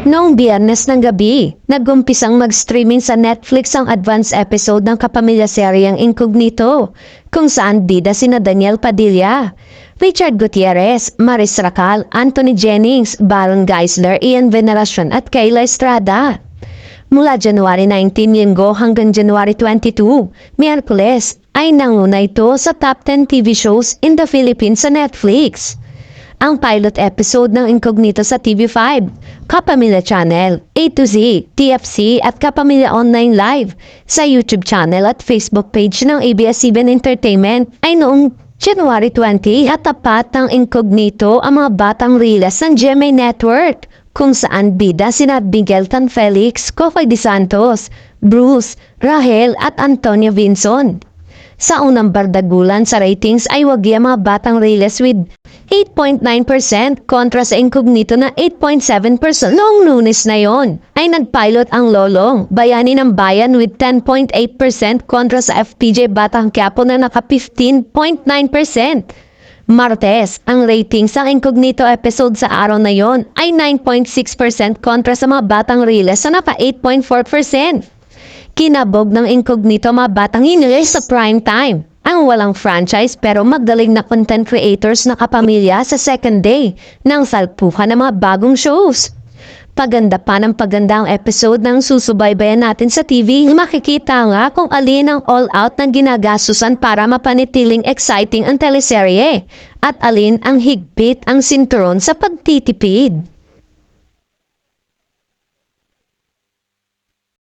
Noong Biyernes ng gabi, nagumpisang mag-streaming sa Netflix ang advance episode ng kapamilya-seryeng Incognito, kung saan bida sina Daniel Padilla, Richard Gutierrez, Maris Racal, Anthony Jennings, Baron Geisler, Ian Veneracion at Kayla Estrada. Mula January 19 Linggo hanggang January 22, Miyerkules, ay nanguna ito sa top 10 TV shows in the Philippines sa Netflix. Ang pilot episode ng Incognito sa TV5, Kapamilya Channel, A to Z, TFC at Kapamilya Online Live sa YouTube channel at Facebook page ng ABS-CBN Entertainment ay noong January 20 at tapat ng Incognito ang mga batang riles ng GMA Network kung saan bida sina Miguel Tan Felix, Kokoy De Santos, Bruce, Rahel at Antonio Vinson. Sa unang bardagulan sa ratings ay wagi ang mga batang riles with 8.9% kontra sa Incognito na 8.7%. Noong Lunes na yon ay nagpilot ang Lolong, Bayani ng Bayan with 10.8% kontra sa FPJ Batang Quiapo na naka 15.9%. Martes, ang ratings ng Incognito episode sa araw na yon ay 9.6% kontra sa mga batang riles na naka 8.4%. Kinabog ng Incognito mga batang inilis sa prime time. Ang walang franchise pero magdaling na content creators na kapamilya sa second day ng salpukan ng mga bagong shows. Paganda pa ng paganda ang episode ng susubaybayan natin sa TV, makikita nga kung alin ang all-out na ginagasusan para mapanitiling exciting ang teleserye at alin ang higpit ang sinturon sa pagtitipid.